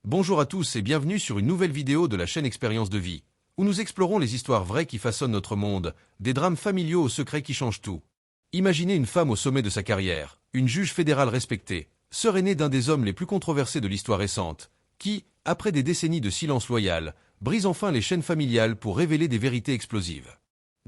Bonjour à tous et bienvenue sur une nouvelle vidéo de la chaîne Expérience de vie, où nous explorons les histoires vraies qui façonnent notre monde, des drames familiaux aux secrets qui changent tout. Imaginez une femme au sommet de sa carrière, une juge fédérale respectée, sœur aînée d'un des hommes les plus controversés de l'histoire récente, qui, après des décennies de silence loyal, brise enfin les chaînes familiales pour révéler des vérités explosives.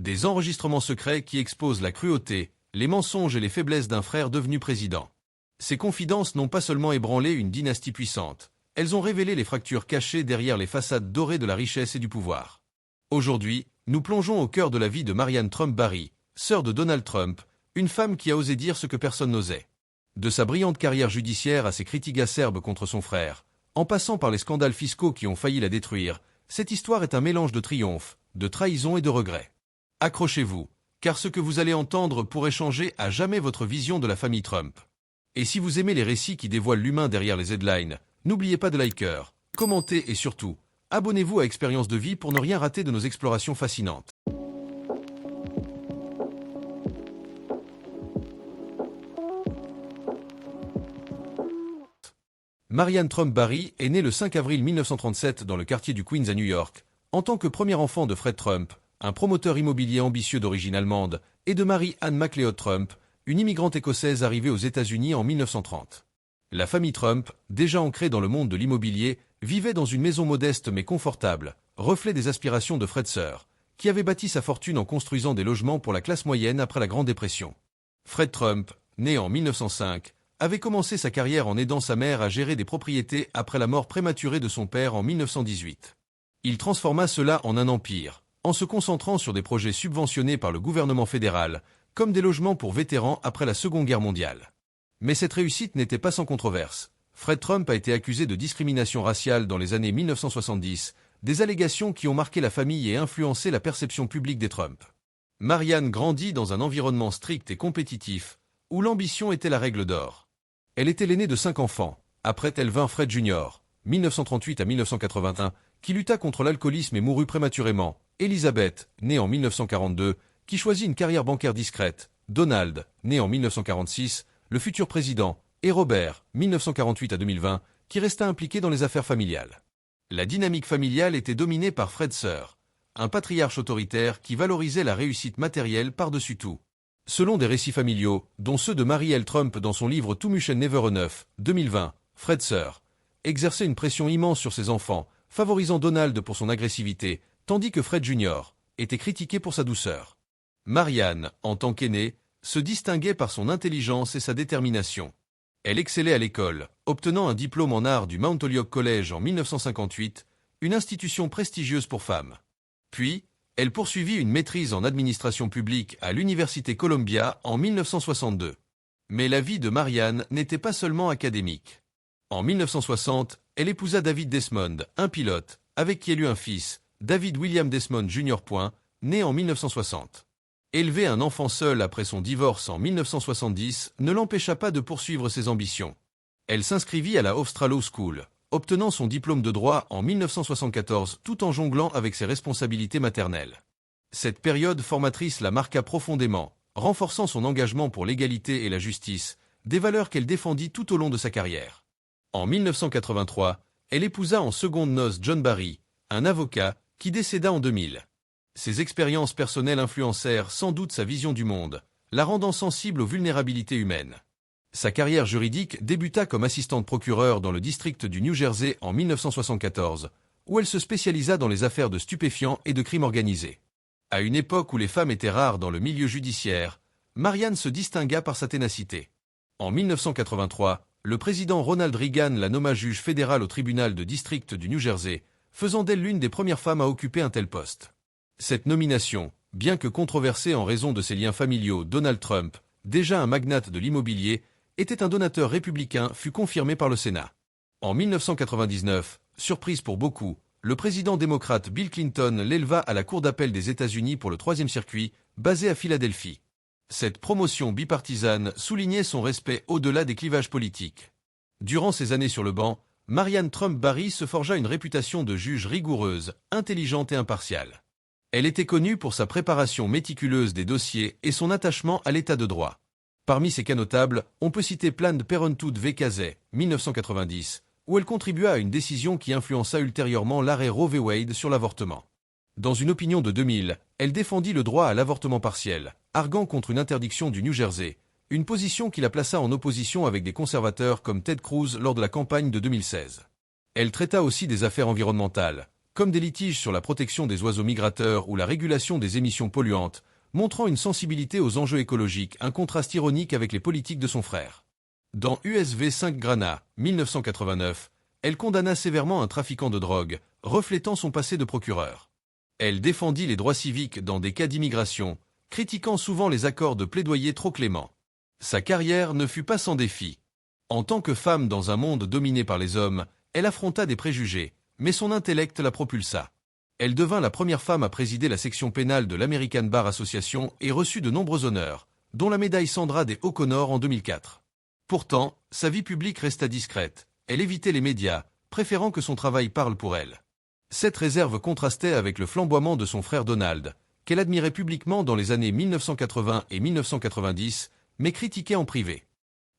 Des enregistrements secrets qui exposent la cruauté, les mensonges et les faiblesses d'un frère devenu président. Ces confidences n'ont pas seulement ébranlé une dynastie puissante, elles ont révélé les fractures cachées derrière les façades dorées de la richesse et du pouvoir. Aujourd'hui, nous plongeons au cœur de la vie de Marianne Trump Barry, sœur de Donald Trump, une femme qui a osé dire ce que personne n'osait. De sa brillante carrière judiciaire à ses critiques acerbes contre son frère, en passant par les scandales fiscaux qui ont failli la détruire, cette histoire est un mélange de triomphe, de trahison et de regret. Accrochez-vous, car ce que vous allez entendre pourrait changer à jamais votre vision de la famille Trump. Et si vous aimez les récits qui dévoilent l'humain derrière les headlines, n'oubliez pas de liker, commenter et surtout, abonnez-vous à Expérience de vie pour ne rien rater de nos explorations fascinantes. Marianne Trump Barry est née le 5 avril 1937 dans le quartier du Queens à New York, en tant que premier enfant de Fred Trump, un promoteur immobilier ambitieux d'origine allemande, et de Mary-Ann MacLeod Trump, une immigrante écossaise arrivée aux États-Unis en 1930. La famille Trump, déjà ancrée dans le monde de l'immobilier, vivait dans une maison modeste mais confortable, reflet des aspirations de Fred Sr., qui avait bâti sa fortune en construisant des logements pour la classe moyenne après la Grande Dépression. Fred Trump, né en 1905, avait commencé sa carrière en aidant sa mère à gérer des propriétés après la mort prématurée de son père en 1918. Il transforma cela en un empire, en se concentrant sur des projets subventionnés par le gouvernement fédéral, comme des logements pour vétérans après la Seconde Guerre mondiale. Mais cette réussite n'était pas sans controverse. Fred Trump a été accusé de discrimination raciale dans les années 1970, des allégations qui ont marqué la famille et influencé la perception publique des Trump. Marianne grandit dans un environnement strict et compétitif, où l'ambition était la règle d'or. Elle était l'aînée de 5 enfants. Après elle vint Fred Jr., 1938 à 1981, qui lutta contre l'alcoolisme et mourut prématurément. Elizabeth, née en 1942, qui choisit une carrière bancaire discrète. Donald, né en 1946, le futur président, et Robert, 1948 à 2020, qui resta impliqué dans les affaires familiales. La dynamique familiale était dominée par Fred Sr., un patriarche autoritaire qui valorisait la réussite matérielle par-dessus tout. Selon des récits familiaux, dont ceux de Mary L. Trump dans son livre Too Much and Never Enough, 2020, Fred Sr. exerçait une pression immense sur ses enfants, favorisant Donald pour son agressivité, tandis que Fred Jr. était critiqué pour sa douceur. Marianne, en tant qu'aînée, se distinguait par son intelligence et sa détermination. Elle excellait à l'école, obtenant un diplôme en art du Mount Holyoke College en 1958, une institution prestigieuse pour femmes. Puis, elle poursuivit une maîtrise en administration publique à l'Université Columbia en 1962. Mais la vie de Marianne n'était pas seulement académique. En 1960, elle épousa David Desmond, un pilote, avec qui elle eut un fils, David William Desmond Jr. Né en 1960. Élever un enfant seul après son divorce en 1970 ne l'empêcha pas de poursuivre ses ambitions. Elle s'inscrivit à la Hofstra Law School, obtenant son diplôme de droit en 1974 tout en jonglant avec ses responsabilités maternelles. Cette période formatrice la marqua profondément, renforçant son engagement pour l'égalité et la justice, des valeurs qu'elle défendit tout au long de sa carrière. En 1983, elle épousa en secondes noces John Barry, un avocat, qui décéda en 2000. Ses expériences personnelles influencèrent sans doute sa vision du monde, la rendant sensible aux vulnérabilités humaines. Sa carrière juridique débuta comme assistante procureure dans le district du New Jersey en 1974, où elle se spécialisa dans les affaires de stupéfiants et de crimes organisés. À une époque où les femmes étaient rares dans le milieu judiciaire, Marianne se distingua par sa ténacité. En 1983, le président Ronald Reagan la nomma juge fédéral au tribunal de district du New Jersey, faisant d'elle l'une des premières femmes à occuper un tel poste. Cette nomination, bien que controversée en raison de ses liens familiaux, Donald Trump, déjà un magnate de l'immobilier, était un donateur républicain, fut confirmée par le Sénat. En 1999, surprise pour beaucoup, le président démocrate Bill Clinton l'éleva à la Cour d'appel des États-Unis pour le 3e circuit, basé à Philadelphie. Cette promotion bipartisane soulignait son respect au-delà des clivages politiques. Durant ses années sur le banc, Marianne Trump Barry se forgea une réputation de juge rigoureuse, intelligente et impartiale. Elle était connue pour sa préparation méticuleuse des dossiers et son attachement à l'état de droit. Parmi ses cas notables, on peut citer Planned Parenthood v. Casey, 1990, où elle contribua à une décision qui influença ultérieurement l'arrêt Roe v. Wade sur l'avortement. Dans une opinion de 2000, elle défendit le droit à l'avortement partiel, arguant contre une interdiction du New Jersey, une position qui la plaça en opposition avec des conservateurs comme Ted Cruz lors de la campagne de 2016. Elle traita aussi des affaires environnementales, comme des litiges sur la protection des oiseaux migrateurs ou la régulation des émissions polluantes, montrant une sensibilité aux enjeux écologiques, un contraste ironique avec les politiques de son frère. Dans USV 5 Grana, 1989, elle condamna sévèrement un trafiquant de drogue, reflétant son passé de procureur. Elle défendit les droits civiques dans des cas d'immigration, critiquant souvent les accords de plaidoyer trop cléments. Sa carrière ne fut pas sans défis. En tant que femme dans un monde dominé par les hommes, elle affronta des préjugés, mais son intellect la propulsa. Elle devint la première femme à présider la section pénale de l'American Bar Association et reçut de nombreux honneurs, dont la médaille Sandra des O'Connor en 2004. Pourtant, sa vie publique resta discrète. Elle évitait les médias, préférant que son travail parle pour elle. Cette réserve contrastait avec le flamboiement de son frère Donald, qu'elle admirait publiquement dans les années 1980 et 1990, mais critiquait en privé.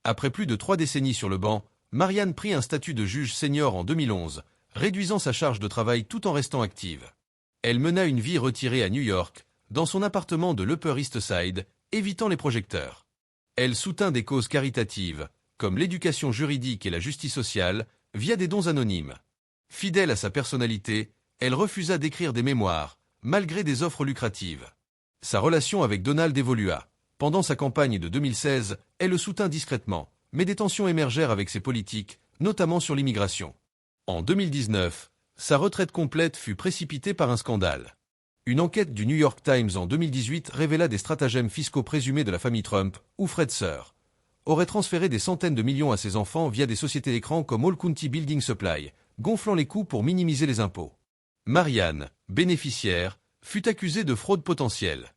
Après plus de 3 décennies sur le banc, Marianne prit un statut de juge senior en 2011, réduisant sa charge de travail tout en restant active. Elle mena une vie retirée à New York, dans son appartement de l'Upper East Side, évitant les projecteurs. Elle soutint des causes caritatives, comme l'éducation juridique et la justice sociale, via des dons anonymes. Fidèle à sa personnalité, elle refusa d'écrire des mémoires, malgré des offres lucratives. Sa relation avec Donald évolua. Pendant sa campagne de 2016, elle le soutint discrètement, mais des tensions émergèrent avec ses politiques, notamment sur l'immigration. En 2019, sa retraite complète fut précipitée par un scandale. Une enquête du New York Times en 2018 révéla des stratagèmes fiscaux présumés de la famille Trump, où Fred Sir aurait transféré des centaines de millions à ses enfants via des sociétés d'écran comme All County Building Supply, gonflant les coûts pour minimiser les impôts. Marianne, bénéficiaire, fut accusée de fraude potentielle.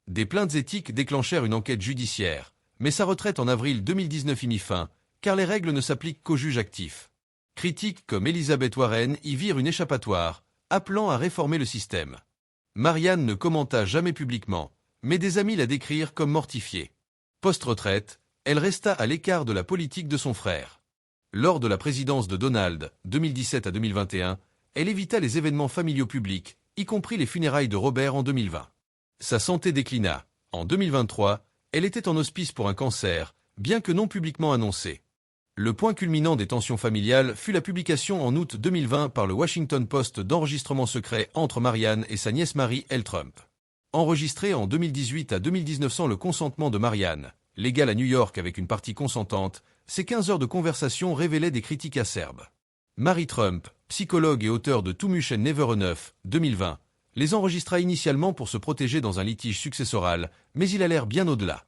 Des plaintes éthiques déclenchèrent une enquête judiciaire, mais sa retraite en avril 2019 y mit fin, car les règles ne s'appliquent qu'aux juges actifs. Critiques comme Elizabeth Warren y virent une échappatoire, appelant à réformer le système. Marianne ne commenta jamais publiquement, mais des amis la décrirent comme mortifiée. Post-retraite, elle resta à l'écart de la politique de son frère. Lors de la présidence de Donald, 2017 à 2021, elle évita les événements familiaux publics, y compris les funérailles de Robert en 2020. Sa santé déclina. En 2023, elle était en hospice pour un cancer, bien que non publiquement annoncé. Le point culminant des tensions familiales fut la publication en août 2020 par le Washington Post d'enregistrements secrets entre Marianne et sa nièce Mary L. Trump. Enregistré en 2018 à 2019 sans le consentement de Marianne, légale à New York avec une partie consentante, ces 15 heures de conversation révélaient des critiques acerbes. Mary Trump, psychologue et auteur de Too Much and Never Enough, 2020, les enregistra initialement pour se protéger dans un litige successoral, mais il allèrent bien au-delà.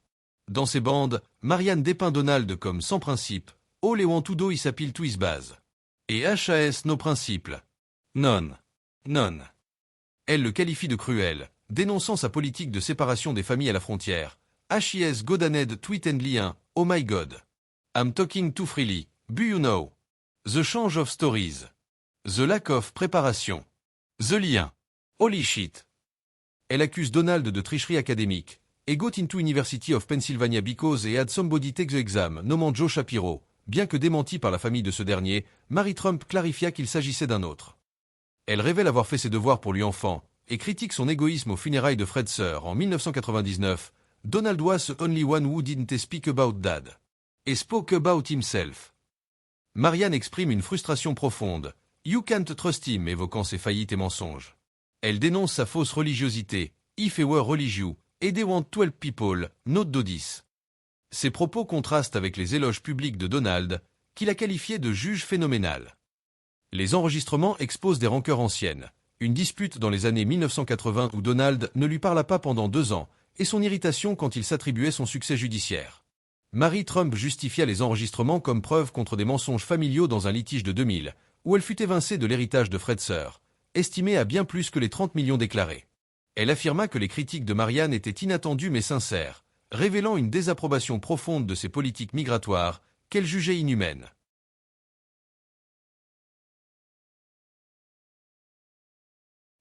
Dans ses bandes, Marianne dépeint Donald comme sans principe, All I want to do is appeal to his base. Et HAS nos principes. Non. Elle le qualifie de cruel, dénonçant sa politique de séparation des familles à la frontière. HIS Godaned tweet and lien, oh my god. I'm talking too freely, do you know? The change of stories. The lack of préparation. The lien. Holy shit. Elle accuse Donald de tricherie académique, et got into University of Pennsylvania because he had somebody take the exam, nommant Joe Shapiro. Bien que démenti par la famille de ce dernier, Mary Trump clarifia qu'il s'agissait d'un autre. Elle révèle avoir fait ses devoirs pour lui enfant, et critique son égoïsme aux funérailles de Fred Sir en 1999. Donald was the only one who didn't speak about dad. Et spoke about himself. Marianne exprime une frustration profonde. You can't trust him, évoquant ses faillites et mensonges. Elle dénonce sa fausse religiosité. If he were religious, et they want 12 people, not dodis. Ses propos contrastent avec les éloges publics de Donald, qu'il a qualifié de juge phénoménal. Les enregistrements exposent des rancœurs anciennes. Une dispute dans les années 1980 où Donald ne lui parla pas pendant 2 ans, et son irritation quand il s'attribuait son succès judiciaire. Mary Trump justifia les enregistrements comme preuve contre des mensonges familiaux dans un litige de 2000, où elle fut évincée de l'héritage de Fred Sir, estimé à bien plus que les 30 millions déclarés. Elle affirma que les critiques de Marianne étaient inattendues mais sincères, révélant une désapprobation profonde de ses politiques migratoires, qu'elle jugeait inhumaines.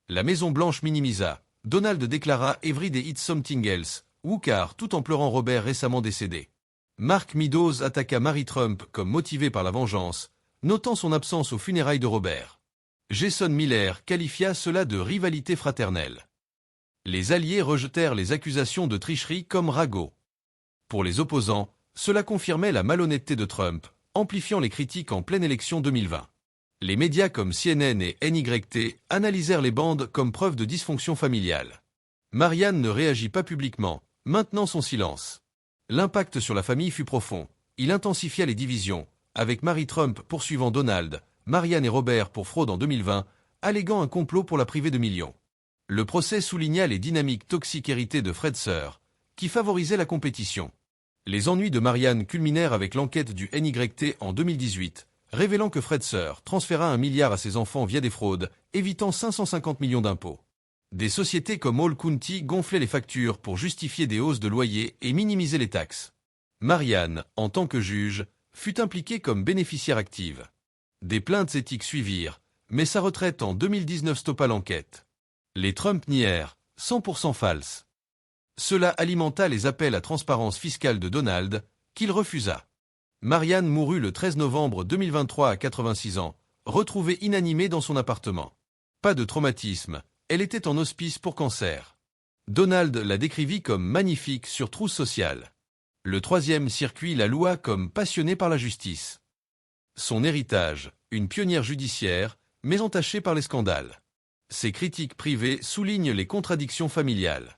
La Maison-Blanche minimisa. Donald déclara « Every day it's something else », Wookar, tout en pleurant Robert récemment décédé. Mark Meadows attaqua Mary Trump comme motivée par la vengeance, notant son absence aux funérailles de Robert. Jason Miller qualifia cela de rivalité fraternelle. Les alliés rejetèrent les accusations de tricherie comme ragot. Pour les opposants, cela confirmait la malhonnêteté de Trump, amplifiant les critiques en pleine élection 2020. Les médias comme CNN et NYT analysèrent les bandes comme preuve de dysfonction familiale. Marianne ne réagit pas publiquement, maintenant son silence. L'impact sur la famille fut profond. Il intensifia les divisions, avec Mary Trump poursuivant Donald, Marianne et Robert pour fraude en 2020, alléguant un complot pour la priver de millions. Le procès souligna les dynamiques toxiques héritées de Fred Sir, qui favorisaient la compétition. Les ennuis de Marianne culminèrent avec l'enquête du NYT en 2018, révélant que Fred Sir transféra 1 milliard à ses enfants via des fraudes, évitant 550 millions d'impôts. Des sociétés comme All County gonflaient les factures pour justifier des hausses de loyers et minimiser les taxes. Marianne, en tant que juge, fut impliquée comme bénéficiaire active. Des plaintes éthiques suivirent, mais sa retraite en 2019 stoppa l'enquête. Les Trump nièrent, 100% false. Cela alimenta les appels à transparence fiscale de Donald, qu'il refusa. Marianne mourut le 13 novembre 2023 à 86 ans, retrouvée inanimée dans son appartement. Pas de traumatisme, elle était en hospice pour cancer. Donald la décrivit comme magnifique sur Trousse sociale. Le troisième circuit la loua comme passionnée par la justice. Son héritage, une pionnière judiciaire, mais entachée par les scandales. Ses critiques privées soulignent les contradictions familiales.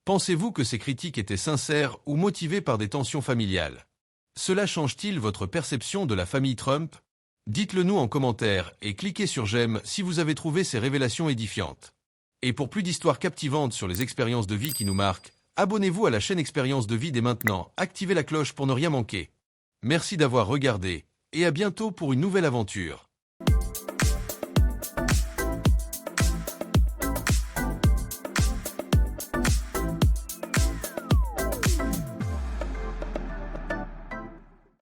Pensez-vous que ces critiques étaient sincères ou motivées par des tensions familiales? Cela change-t-il votre perception de la famille Trump? Dites-le nous en commentaire et cliquez sur j'aime si vous avez trouvé ces révélations édifiantes. Et pour plus d'histoires captivantes sur les expériences de vie qui nous marquent, abonnez-vous à la chaîne Expérience de vie dès maintenant, activez la cloche pour ne rien manquer. Merci d'avoir regardé, et à bientôt pour une nouvelle aventure.